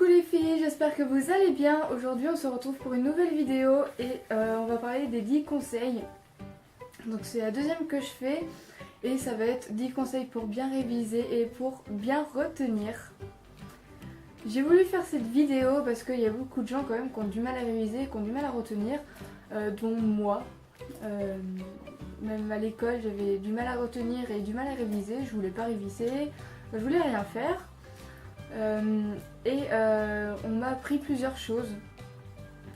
les filles, j'espère que vous allez bien. Aujourd'hui on se retrouve pour une nouvelle vidéo et on va parler des 10 conseils. Donc c'est la deuxième que je fais et ça va être 10 conseils pour bien réviser et pour bien retenir. J'ai voulu faire cette vidéo parce qu'il y a beaucoup de gens quand même qui ont du mal à réviser, qui ont du mal à retenir, dont moi. Même à l'école j'avais du mal à retenir et du mal à réviser, je voulais pas réviser, je voulais rien faire. On m'a appris plusieurs choses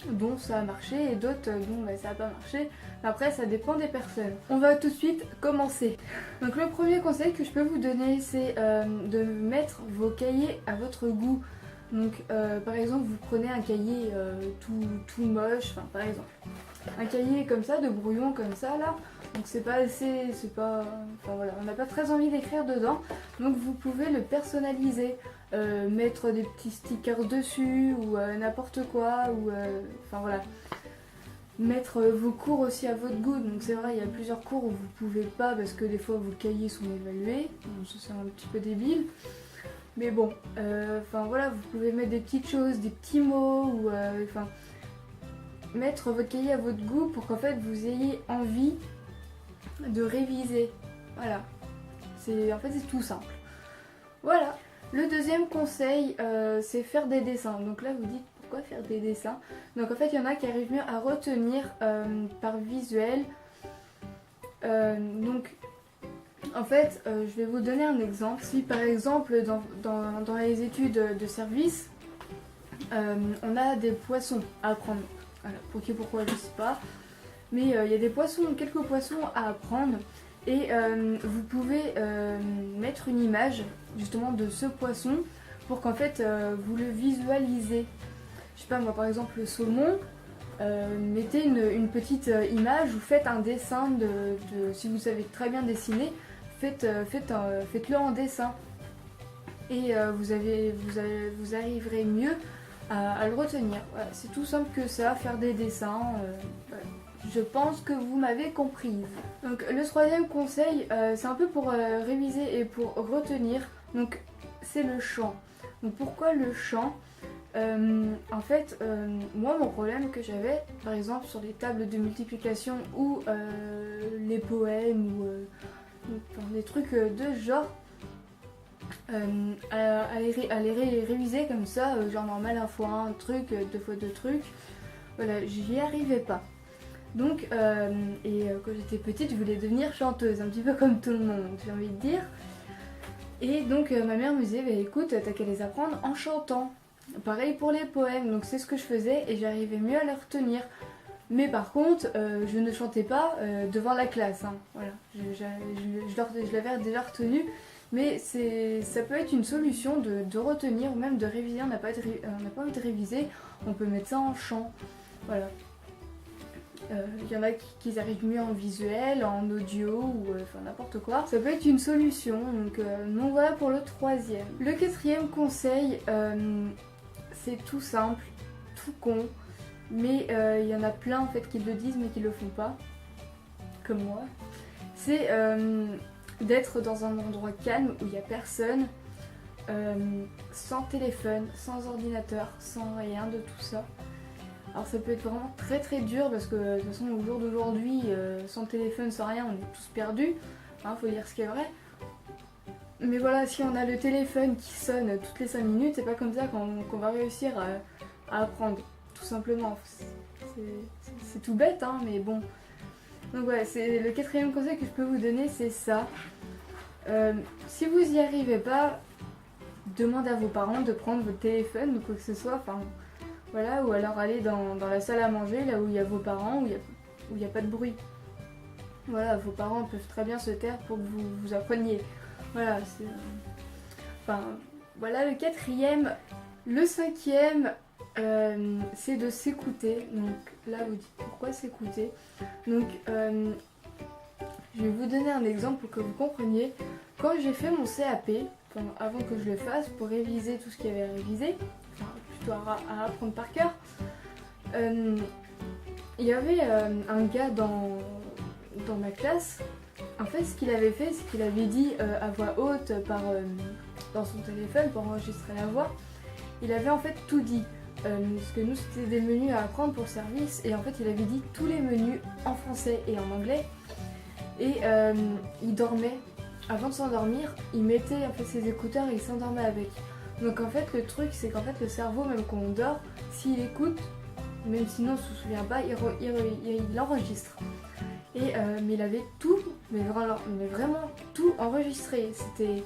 dont ça a marché et d'autres dont ça n'a pas marché. Après ça dépend des personnes. On va tout de suite commencer. Donc le premier conseil que je peux vous donner c'est de mettre vos cahiers à votre goût. Donc par exemple vous prenez un cahier tout moche, enfin par exemple un cahier comme ça, de brouillon comme ça là, donc c'est pas assez, enfin voilà, on n'a pas très envie d'écrire dedans, donc vous pouvez le personnaliser, mettre des petits stickers dessus ou n'importe quoi, ou enfin voilà, mettre vos cours aussi à votre goût. Donc c'est vrai, il y a plusieurs cours où vous pouvez pas parce que des fois vos cahiers sont évalués, donc ça c'est un petit peu débile. Mais bon, enfin voilà, vous pouvez mettre des petites choses, des petits mots, ou enfin mettre votre cahier à votre goût pour qu'en fait vous ayez envie de réviser. Voilà, en fait c'est tout simple. Voilà. Le deuxième conseil c'est faire des dessins. Donc là vous dites pourquoi faire des dessins. Donc en fait il y en a qui arrivent mieux à retenir par visuel. Donc en fait je vais vous donner un exemple. Si par exemple dans les études de service on a des poissons à apprendre. Voilà, pourquoi je sais pas, mais il y a des poissons, quelques poissons à apprendre et vous pouvez mettre une image justement de ce poisson pour qu'en fait vous le visualisez. Je sais pas moi, par exemple le saumon, mettez une petite image ou faites un dessin si vous savez très bien dessiner, faites-le en dessin et vous arriverez mieux à le retenir. Voilà, c'est tout simple que ça, faire des dessins. Voilà. Je pense que vous m'avez comprise. Donc le troisième conseil, c'est un peu pour réviser et pour retenir. Donc c'est le chant. Donc pourquoi le chant? En fait, moi mon problème que j'avais, par exemple sur les tables de multiplication ou les poèmes ou des trucs de ce genre, à les réviser comme ça, genre normal, un fois un truc, deux fois deux trucs, voilà, j'y arrivais pas. Donc, quand j'étais petite, je voulais devenir chanteuse, un petit peu comme tout le monde, j'ai envie de dire. Et donc ma mère me disait, bah, écoute, t'as qu'à les apprendre en chantant. Pareil pour les poèmes, donc c'est ce que je faisais et j'arrivais mieux à les retenir. Mais par contre, je ne chantais pas devant la classe, hein. Voilà, je l'avais déjà retenu. Mais ça peut être une solution de retenir ou même de réviser. On n'a pas envie de réviser, on peut mettre ça en chant. Voilà. Il y en a qui arrivent mieux en visuel, en audio ou enfin n'importe quoi. Ça peut être une solution. Donc voilà pour le troisième. Le quatrième conseil, c'est tout simple, tout con. Mais il y en a plein en fait qui le disent mais qui le font pas. Comme moi. C'est d'être dans un endroit calme où il n'y a personne, sans téléphone, sans ordinateur, sans rien de tout ça. Alors ça peut être vraiment très très dur parce que de toute façon au jour d'aujourd'hui, sans téléphone, sans rien, on est tous perdus, hein, faut dire ce qui est vrai. Mais voilà, si on a le téléphone qui sonne toutes les 5 minutes, c'est pas comme ça qu'on va réussir à apprendre, tout simplement. C'est tout bête, hein, mais bon. Donc ouais, c'est le quatrième conseil que je peux vous donner, c'est ça. Si vous n'y arrivez pas, demandez à vos parents de prendre votre téléphone ou quoi que ce soit, enfin voilà, ou alors allez dans la salle à manger, là où il y a vos parents, où il n'y a pas de bruit. Voilà, vos parents peuvent très bien se taire pour que vous appreniez. Voilà, enfin, voilà le quatrième. Le cinquième, c'est de s'écouter. Donc là vous dites pourquoi s'écouter. Donc je vais vous donner un exemple pour que vous compreniez. Quand j'ai fait mon CAP, avant que je le fasse, pour réviser tout ce qu'il y avait à réviser, enfin plutôt à apprendre par cœur, il y avait un gars dans ma classe. En fait ce qu'il avait fait, c'est qu'il avait dit à voix haute dans son téléphone pour enregistrer la voix. il avait en fait tout dit. Parce que nous c'était des menus à apprendre pour service et en fait il avait dit tous les menus en français et en anglais. Et il dormait. Avant de s'endormir, il mettait en fait ses écouteurs et il s'endormait avec. Donc en fait le truc c'est qu'en fait le cerveau, même quand on dort, s'il écoute, même sinon on se souvient pas, il enregistre. Et mais il avait tout, mais vraiment tout enregistré. C'était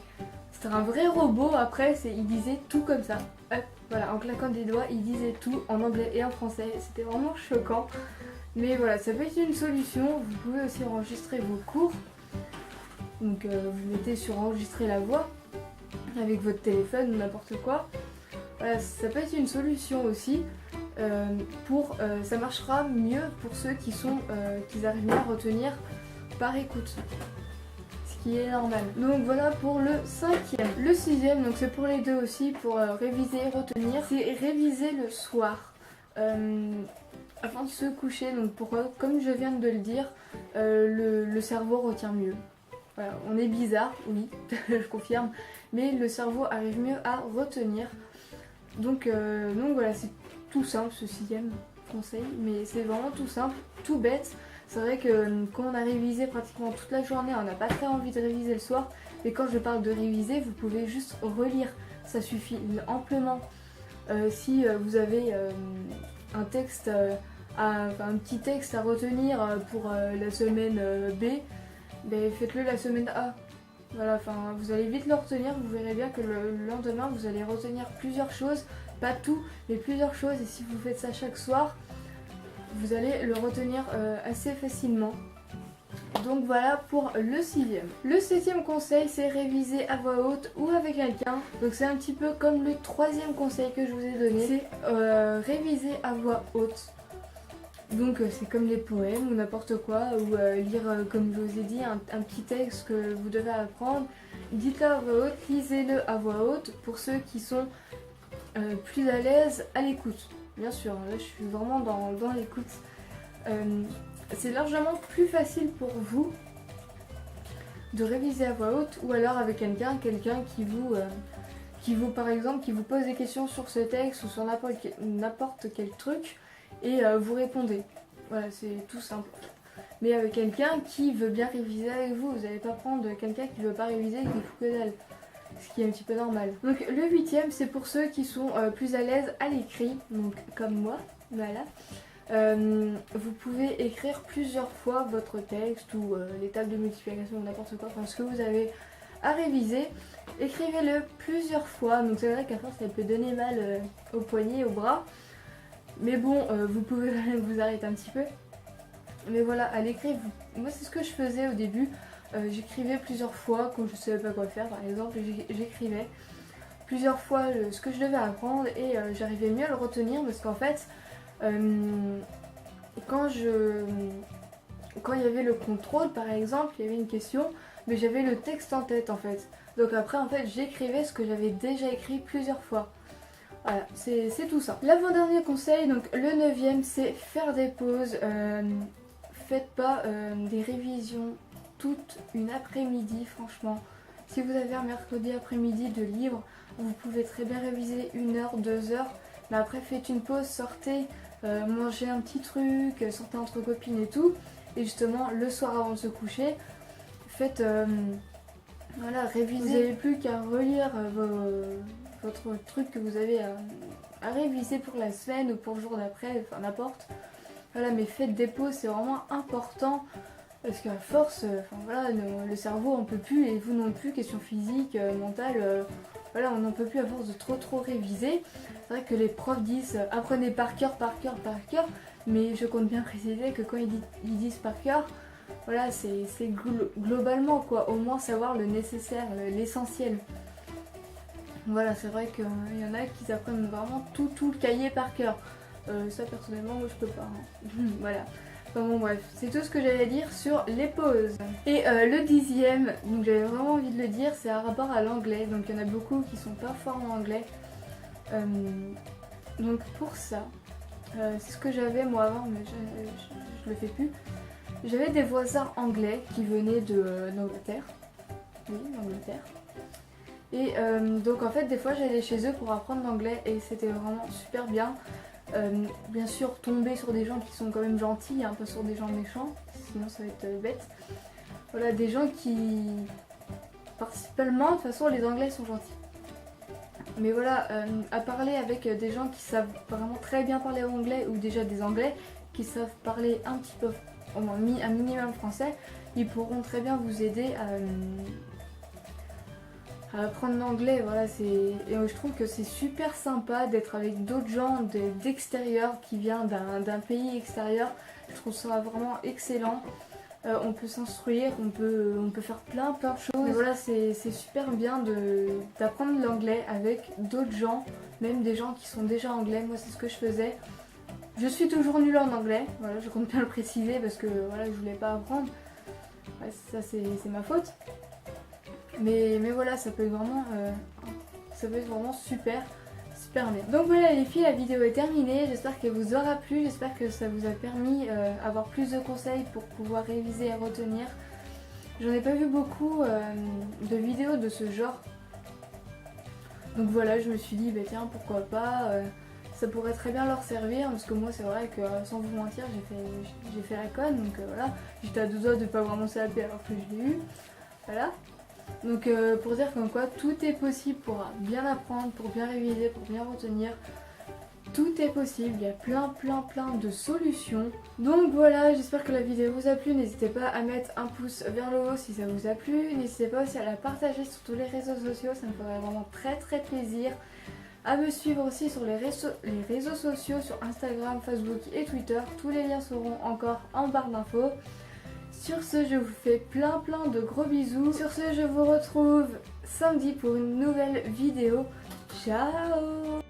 un vrai robot. Après il disait tout comme ça. Hop, voilà, en claquant des doigts, il disait tout en anglais et en français. C'était vraiment choquant. Mais voilà, ça peut être une solution. Vous pouvez aussi enregistrer vos cours. Donc vous mettez sur enregistrer la voix avec votre téléphone ou n'importe quoi. Voilà, ça peut être une solution aussi. Ça marchera mieux pour ceux qui arrivent mieux à retenir par écoute. Ce qui est normal. Donc voilà pour le 5e. Le 6e, donc c'est pour les deux aussi, pour réviser et retenir. C'est réviser le soir. Avant de se coucher. Donc pourquoi? Comme je viens de le dire, le cerveau retient mieux. Voilà, on est bizarre, oui, je confirme, mais le cerveau arrive mieux à retenir. Donc voilà, c'est tout simple ce 6e conseil, mais c'est vraiment tout simple, tout bête. C'est vrai que quand on a révisé pratiquement toute la journée, on n'a pas très envie de réviser le soir. Et quand je parle de réviser, vous pouvez juste relire, ça suffit amplement. Si vous avez un petit texte à retenir pour la semaine B, ben faites-le la semaine A. Voilà, vous allez vite le retenir, vous verrez bien que le lendemain vous allez retenir plusieurs choses, pas tout, mais plusieurs choses, et si vous faites ça chaque soir, vous allez le retenir assez facilement. Donc voilà pour le 6e. Le 7e conseil, c'est réviser à voix haute ou avec quelqu'un. Donc c'est un petit peu comme le 3e conseil que je vous ai donné, c'est réviser à voix haute. Donc c'est comme les poèmes ou n'importe quoi, ou lire, comme je vous ai dit, un petit texte que vous devez apprendre. Dites-le à voix haute, lisez-le à voix haute pour ceux qui sont plus à l'aise à l'écoute. Bien sûr, là je suis vraiment dans l'écoute. C'est largement plus facile pour vous de réviser à voix haute ou alors avec quelqu'un qui vous par exemple qui vous pose des questions sur ce texte ou sur n'importe quel truc et vous répondez. Voilà, c'est tout simple. Mais avec quelqu'un qui veut bien réviser avec vous, vous n'allez pas prendre quelqu'un qui veut pas réviser et qui fout que dalle. Ce qui est un petit peu normal. Donc le 8e, c'est pour ceux qui sont plus à l'aise à l'écrit, donc comme moi, voilà. Vous pouvez écrire plusieurs fois votre texte ou les tables de multiplication ou n'importe quoi, enfin ce que vous avez à réviser. Écrivez-le plusieurs fois, donc c'est vrai qu'à force ça peut donner mal au poignet, au bras. Mais bon, vous pouvez quand même vous arrêter un petit peu. Mais voilà, à l'écrit, moi c'est ce que je faisais au début. J'écrivais plusieurs fois quand je ne savais pas quoi faire, par exemple, j'écrivais plusieurs fois ce que je devais apprendre et j'arrivais mieux à le retenir parce qu'en fait, quand il y avait le contrôle par exemple, il y avait une question, mais j'avais le texte en tête en fait. Donc après en fait j'écrivais ce que j'avais déjà écrit plusieurs fois. Voilà, c'est tout ça. L'avant-dernier conseil, donc le 9e, c'est faire des pauses. Faites pas des révisions toute une après-midi, franchement. Si vous avez un mercredi après-midi de libre, vous pouvez très bien réviser 1 heure, 2 heures. Mais après faites une pause, sortez, mangez un petit truc, sortez entre copines et tout. Et justement le soir avant de se coucher, faites voilà, réviser. Vous n'avez plus qu'à relire votre truc que vous avez à réviser pour la semaine ou pour le jour d'après, enfin n'importe. Voilà, mais faites des pauses, c'est vraiment important. Parce qu'à force, voilà, le cerveau on peut plus et vous non plus, question physique, mentale, voilà, on n'en peut plus à force de trop réviser. C'est vrai que les profs disent apprenez par cœur, mais je compte bien préciser que quand ils disent par cœur, voilà, c'est globalement quoi, au moins savoir le nécessaire, l'essentiel. Voilà, c'est vrai qu'il y en a qui apprennent vraiment tout le cahier par cœur. Ça personnellement, moi je peux pas. Hein. Voilà. Enfin bon bref, c'est tout ce que j'allais dire sur les pauses. Et le 10e, donc j'avais vraiment envie de le dire, c'est un rapport à l'anglais. Donc il y en a beaucoup qui sont pas forts en anglais. Donc pour ça, c'est ce que j'avais moi avant, mais je le fais plus. J'avais des voisins anglais qui venaient d'Angleterre. Oui, d'Angleterre. Et donc en fait des fois j'allais chez eux pour apprendre l'anglais et c'était vraiment super bien. Bien sûr tomber sur des gens qui sont quand même gentils, hein, pas sur des gens méchants, sinon ça va être bête. Voilà, des gens qui... Principalement, de toute façon les Anglais sont gentils. Mais voilà, à parler avec des gens qui savent vraiment très bien parler anglais ou déjà des Anglais qui savent parler un petit peu, au moins un minimum français, ils pourront très bien vous aider à apprendre l'anglais. Voilà, et je trouve que c'est super sympa d'être avec d'autres gens d'extérieur qui viennent d'un pays extérieur. Je trouve ça vraiment excellent. On peut s'instruire, on peut faire plein de choses. Mais voilà, c'est super bien d'apprendre l'anglais avec d'autres gens, même des gens qui sont déjà anglais. Moi c'est ce que je faisais. Je suis toujours nulle en anglais, voilà, je compte bien le préciser parce que voilà, je voulais pas apprendre. Ouais, ça c'est ma faute. Mais voilà, ça peut être vraiment super bien. Donc voilà les filles, la vidéo est terminée, j'espère qu'elle vous aura plu, j'espère que ça vous a permis d'avoir plus de conseils pour pouvoir réviser et retenir. J'en ai pas vu beaucoup de vidéos de ce genre. Donc voilà, je me suis dit, bah tiens, pourquoi pas, ça pourrait très bien leur servir, parce que moi c'est vrai que sans vous mentir, j'ai fait la conne, donc voilà, j'étais à 2 doigts de pas vraiment CAP alors que je l'ai eu. Voilà. Donc pour dire comme quoi tout est possible pour bien apprendre, pour bien réviser, pour bien retenir. Tout est possible, il y a plein de solutions. Donc voilà, j'espère que la vidéo vous a plu. N'hésitez pas à mettre un pouce vers le haut si ça vous a plu. N'hésitez pas aussi à la partager sur tous les réseaux sociaux, ça me ferait vraiment très plaisir. À me suivre aussi sur les réseaux sociaux, sur Instagram, Facebook et Twitter. Tous les liens seront encore en barre d'infos. Sur ce, je vous fais plein de gros bisous. Sur ce, je vous retrouve samedi pour une nouvelle vidéo. Ciao!